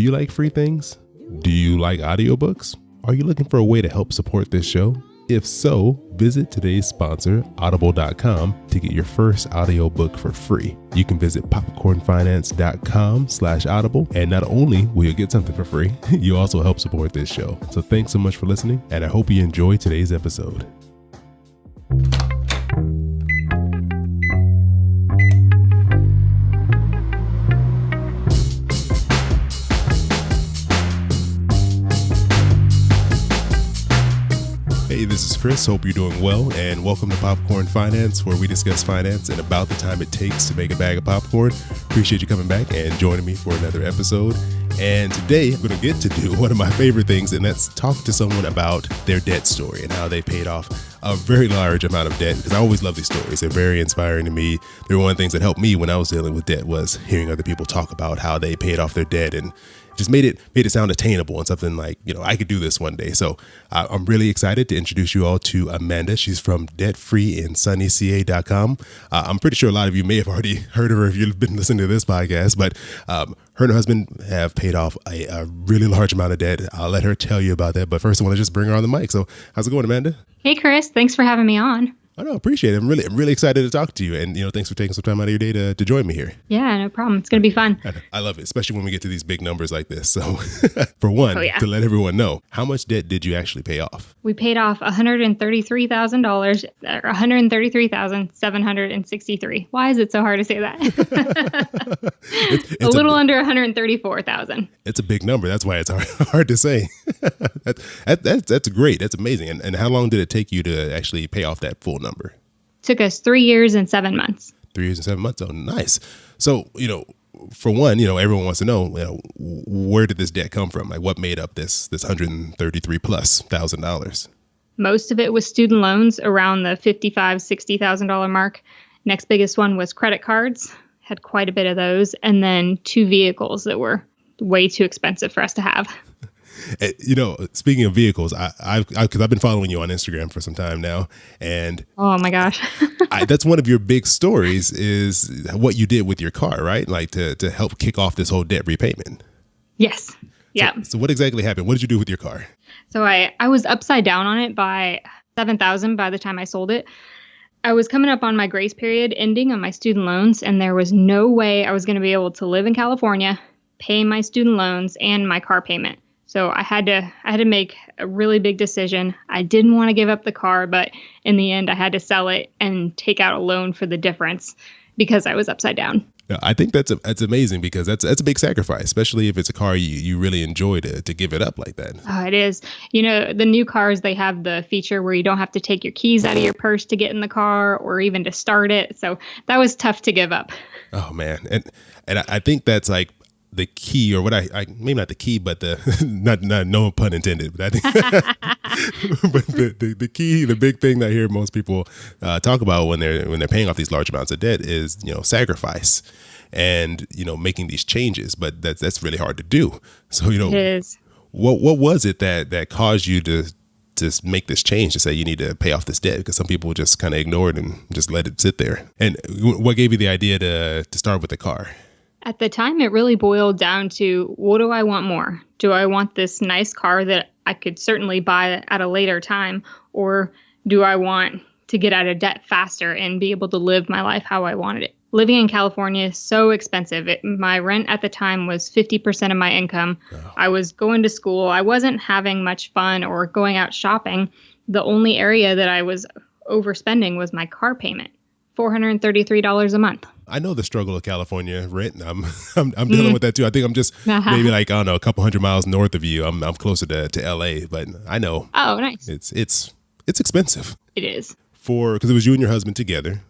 Do you like free things? Do you like audiobooks? Are you looking for a way to help support this show? If so, visit today's sponsor, audible.com, to get your first audiobook for free. You can visit popcornfinance.com/audible, and not only will you get something for free, you also help support this show. So thanks so much for listening, and I hope you enjoy today's episode. Hey, this is Chris. Hope you're doing well, and welcome to Popcorn Finance, where we discuss finance and about the time it takes to make a bag of popcorn. Appreciate you coming back and joining me for another episode. And today I'm going to get to do one of my favorite things, and that's talk to someone about their debt story and how they paid off a very large amount of debt, because I always love these stories. They're very inspiring to me. They're one of the things that helped me when I was dealing with debt, was hearing other people talk about how they paid off their debt, and just made it sound attainable and something like, I could do this one day. So I'm really excited to introduce you all to Amanda. She's from debtfreeandsunnyca.com. I'm pretty sure a lot of you may have already heard of her if you've been listening to this podcast, but her and her husband have paid off a really large amount of debt. I'll let her tell you about that. But first, I want to just bring her on the mic. So how's it going, Amanda? Hey, Chris. Thanks for having me on. I know, appreciate it. I'm really excited to talk to you. And, thanks for taking some time out of your day to join me here. Yeah, no problem. It's going to be fun. I love it, especially when we get to these big numbers like this. So for one, to let everyone know, how much debt did you actually pay off? We paid off $133,000, or $133,763. Why is it so hard to say that? it's a little under $134,000. It's a big number. That's why it's hard to say. That's great. That's amazing. And how long did it take you to actually pay off that full number? Took us 3 years and 7 months. 3 years and 7 months. Oh, nice. So, for one, everyone wants to know, where did this debt come from? Like, what made up this $133,000+? Most of it was student loans around the $55,000, $60,000 mark. Next biggest one was credit cards. Had quite a bit of those. And then 2 vehicles that were way too expensive for us to have. Speaking of vehicles, because I've been following you on Instagram for some time now, and oh my gosh, that's one of your big stories is what you did with your car, right? Like to help kick off this whole debt repayment. Yes. Yeah. So what exactly happened? What did you do with your car? So I was upside down on it by $7,000 by the time I sold it. I was coming up on my grace period ending on my student loans, and there was no way I was going to be able to live in California, pay my student loans and my car payment. So I had to make a really big decision. I didn't want to give up the car, but in the end, I had to sell it and take out a loan for the difference because I was upside down. I think that's amazing, because that's a big sacrifice, especially if it's a car you really enjoy to give it up like that. Oh, it is. The new cars, they have the feature where you don't have to take your keys out of your purse to get in the car or even to start it. So that was tough to give up. Oh, man. And I think that's like the key, or what I maybe not the key, but the not no pun intended, but I think but the key, the big thing that I hear most people talk about when they're paying off these large amounts of debt is sacrifice and making these changes, but that's really hard to do. So it is. What was it that caused you to make this change to say you need to pay off this debt? Because some people just kind of ignore it and just let it sit there. And what gave you the idea to start with the car? At the time, it really boiled down to, what do I want more? Do I want this nice car that I could certainly buy at a later time? Or do I want to get out of debt faster and be able to live my life how I wanted it? Living in California is so expensive. My rent at the time was 50% of my income. Oh. I was going to school. I wasn't having much fun or going out shopping. The only area that I was overspending was my car payment. $433 a month. I know the struggle of California rent. I'm dealing with that too. I think I'm just maybe a couple hundred miles north of you. I'm closer to LA, but I know. Oh, nice. It's expensive. It is. Because it was you and your husband together.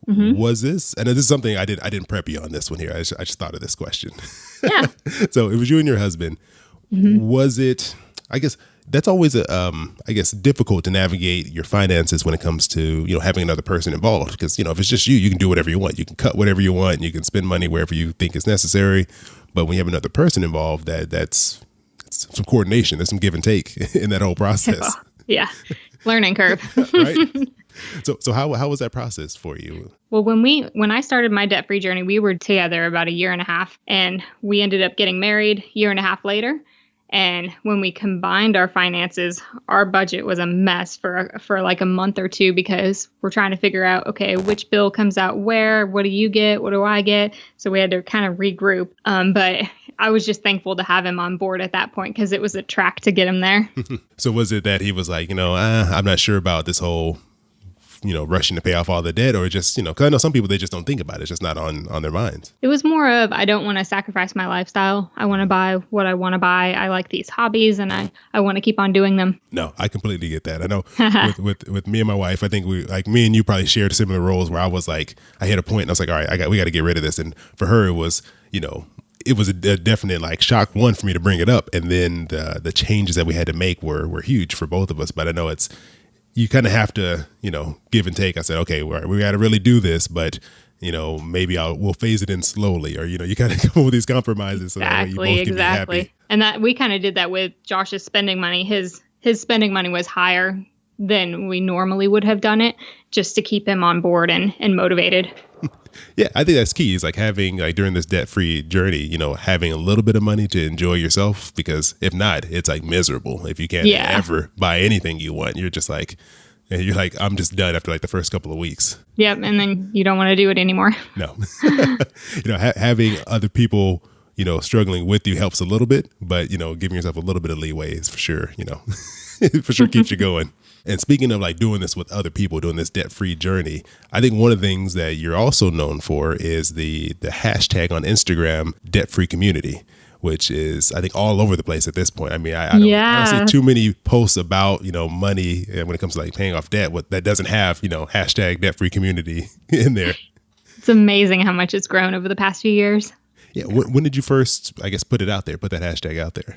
Mm-hmm. Was this, and this is something I didn't prep you on this one here. I just thought of this question. Yeah. So it was you and your husband. Mm-hmm. Was it, I guess that's always difficult to navigate your finances when it comes to, having another person involved. Because, if it's just you can do whatever you want. You can cut whatever you want. And you can spend money wherever you think is necessary. But when you have another person involved, that's some coordination. There's some give and take in that whole process. Yeah. Learning curve. Right. So how was that process for you? Well, when I started my debt-free journey, we were together about a year and a half, and we ended up getting married a year and a half later. And when we combined our finances, our budget was a mess for like a month or two, because we're trying to figure out, okay, which bill comes out where, what do you get, what do I get? So we had to kind of regroup. But I was just thankful to have him on board at that point, because it was a track to get him there. So was it that he was like, I'm not sure about this whole, rushing to pay off all the debt, or just, because I know some people, they just don't think about it. It's just not on their minds. It was more of, I don't want to sacrifice my lifestyle. I want to buy what I want to buy. I like these hobbies, and I want to keep on doing them. No, I completely get that. I know with me and my wife, I think me and you probably shared similar roles, where I was like, I hit a point and I was like, all right, we got to get rid of this. And for her, it was, it was a definite like shock one for me to bring it up. And then the changes that we had to make were huge for both of us. But I know you kind of have to, give and take. I said, okay, we got to really do this, but maybe we'll phase it in slowly, or, you kind of come up with these compromises. So that way you both can be happy. And that we kind of did that with Josh's spending money. His spending money was higher than we normally would have done it, just to keep him on board and motivated. Yeah, I think that's key, is like having, like, during this debt-free journey, having a little bit of money to enjoy yourself, because if not, it's like miserable. If you can't ever buy anything you want, you're like, I'm just done after like the first couple of weeks. Yep. And then you don't want to do it anymore. No, having other people, struggling with you helps a little bit, but, giving yourself a little bit of leeway is for sure, for sure keeps you going. And speaking of like doing this with other people, doing this debt-free journey, I think one of the things that you're also known for is the hashtag on Instagram, debt-free community, which is, I think, all over the place at this point. I mean, I don't see too many posts about, money when it comes to like paying off debt that doesn't have, hashtag debt-free community in there. It's amazing how much it's grown over the past few years. Yeah. When did you first, I guess, put that hashtag out there?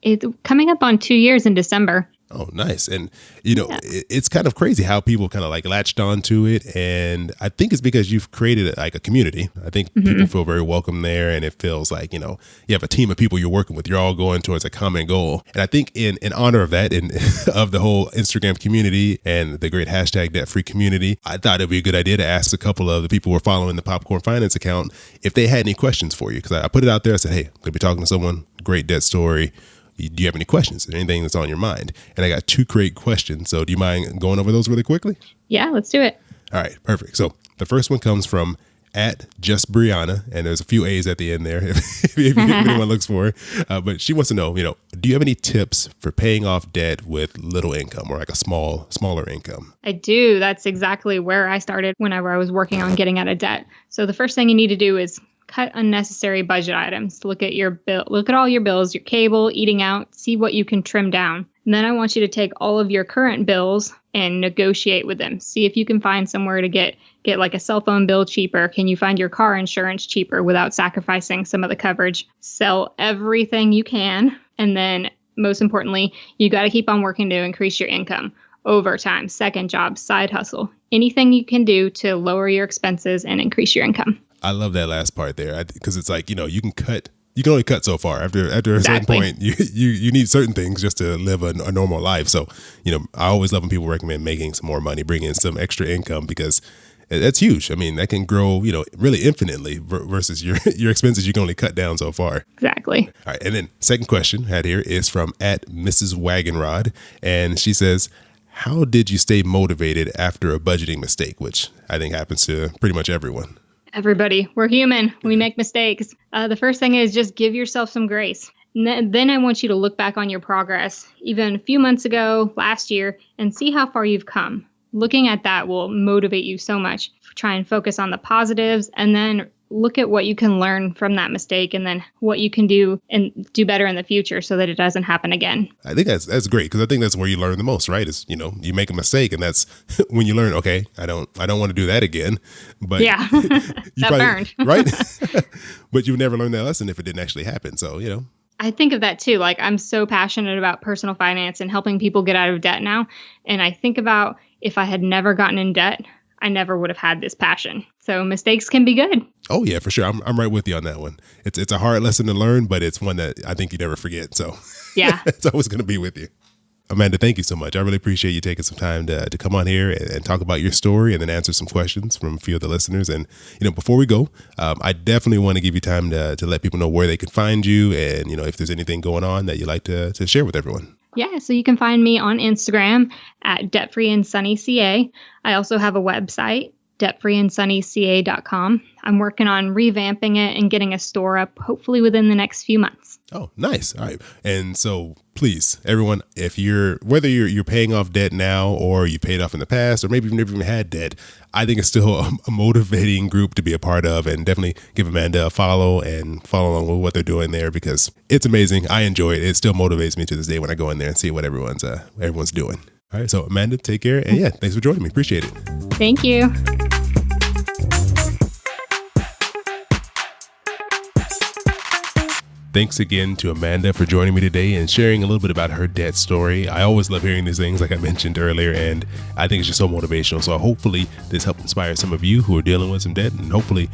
It's coming up on 2 years in December. Oh, nice. And, it's kind of crazy how people kind of like latched onto it. And I think it's because you've created like a community. I think people feel very welcome there. And it feels like, you have a team of people you're working with. You're all going towards a common goal. And I think in honor of that, and of the whole Instagram community and the great hashtag debt-free community, I thought it'd be a good idea to ask a couple of the people who are following the Popcorn Finance account if they had any questions for you. Because I put it out there. I said, hey, I'm going to be talking to someone, great debt story. Do you have any questions? Anything that's on your mind? And I got 2 great questions. So do you mind going over those really quickly? Yeah, let's do it. All right, perfect. So the first one comes from @JustBrianna, and there's a few A's at the end there if anyone looks for her. But she wants to know, do you have any tips for paying off debt with little income, or like a smaller income? I do. That's exactly where I started whenever I was working on getting out of debt. So the first thing you need to do is cut unnecessary budget items. Look at your bill. Look at all your bills, your cable, eating out, see what you can trim down. And then I want you to take all of your current bills and negotiate with them. See if you can find somewhere to get like a cell phone bill cheaper. Can you find your car insurance cheaper without sacrificing some of the coverage? Sell everything you can. And then most importantly, you got to keep on working to increase your income. Overtime, second job, side hustle, anything you can do to lower your expenses and increase your income. I love that last part there, because it's like, you can only cut so far. After a certain point, you need certain things just to live a normal life. So, I always love when people recommend making some more money, bringing in some extra income, because that's huge. I mean, that can grow, really infinitely versus your expenses you can only cut down so far. Exactly. All right. And then second question I had here is from @Mrs. Wagonrod. And she says, how did you stay motivated after a budgeting mistake, which I think happens to pretty much everyone? Everybody, we're human. We make mistakes. The first thing is just give yourself some grace. Then I want you to look back on your progress, even a few months ago, last year, and see how far you've come. Looking at that will motivate you so much. Try and focus on the positives, and then look at what you can learn from that mistake, and then what you can do and do better in the future so that it doesn't happen again. I think that's great, because I think that's where you learn the most, right? Is, you make a mistake, and that's when you learn, okay, I don't want to do that again. But yeah, that burned. Right? But you would never learn that lesson if it didn't actually happen. So, I think of that too. Like, I'm so passionate about personal finance and helping people get out of debt now. And I think about, if I had never gotten in debt, I never would have had this passion. So mistakes can be good. Oh yeah, for sure. I'm right with you on that one. It's a hard lesson to learn, but it's one that I think you never forget. So yeah, it's always going to be with you. Amanda, thank you so much. I really appreciate you taking some time to come on here and talk about your story and then answer some questions from a few of the listeners. And, before we go, I definitely want to give you time to let people know where they can find you and, if there's anything going on that you'd like to share with everyone. Yeah, so you can find me on Instagram at debtfreeandsunnyca. I also have a website, debtfreeandsunnyca.com. I'm working on revamping it and getting a store up, hopefully within the next few months. Oh, nice. All right. And so please, everyone, whether you're paying off debt now or you paid off in the past, or maybe you've never even had debt, I think it's still a motivating group to be a part of, and definitely give Amanda a follow and follow along with what they're doing there because it's amazing. I enjoy it. It still motivates me to this day when I go in there and see what everyone's doing. All right. So Amanda, take care. And yeah, thanks for joining me. Appreciate it. Thank you. Thanks again to Amanda for joining me today and sharing a little bit about her debt story. I always love hearing these things, like I mentioned earlier, and I think it's just so motivational. So hopefully this helped inspire some of you who are dealing with some debt, and hopefully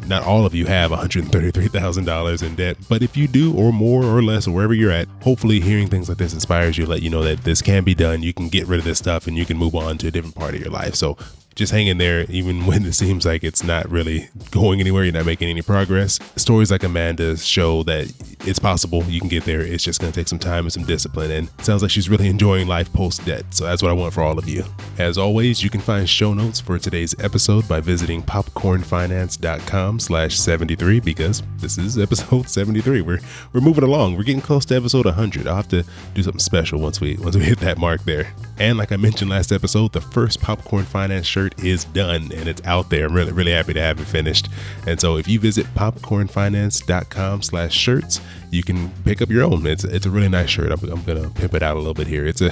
not all of you have $133,000 in debt, but if you do, or more or less, or wherever you're at, hopefully hearing things like this inspires you, let you know that this can be done. You can get rid of this stuff and you can move on to a different part of your life. So just hang in there, even when it seems like it's not really going anywhere, you're not making any progress. Stories like Amanda's show that it's possible, you can get there. It's just going to take some time and some discipline. And it sounds like she's really enjoying life post-debt. So that's what I want for all of you. As always, you can find show notes for today's episode by visiting popcornfinance.com/73 because this is episode 73. We're moving along. We're getting close to episode 100. I'll have to do something special once we hit that mark there. And like I mentioned last episode, the first Popcorn Finance shirt is done and it's out there. I'm really, really happy to have it finished. And so if you visit popcornfinance.com/shirts, you can pick up your own. It's a really nice shirt. I'm going to pimp it out a little bit here. It's a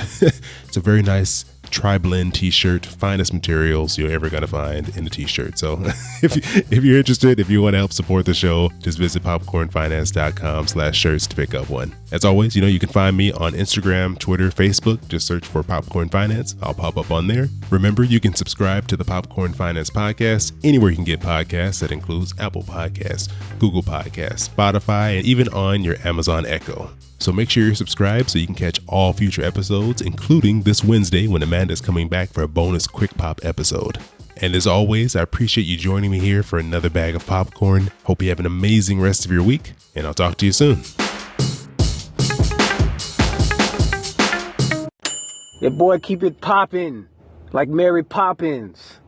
very nice tri-blend t-shirt, finest materials you're ever going to find in a t-shirt. So if you're interested, if you want to help support the show, just visit popcornfinance.com/shirts to pick up one. As always, you can find me on Instagram, Twitter, Facebook. Just search for Popcorn Finance. I'll pop up on there. Remember, you can subscribe to the Popcorn Finance podcast anywhere you can get podcasts. That includes Apple Podcasts, Google Podcasts, Spotify, and even on your Amazon Echo. So make sure you're subscribed so you can catch all future episodes, including this Wednesday when Amanda's coming back for a bonus Quick Pop episode. And as always, I appreciate you joining me here for another bag of popcorn. Hope you have an amazing rest of your week, and I'll talk to you soon. Your boy keep it poppin' like Mary Poppins.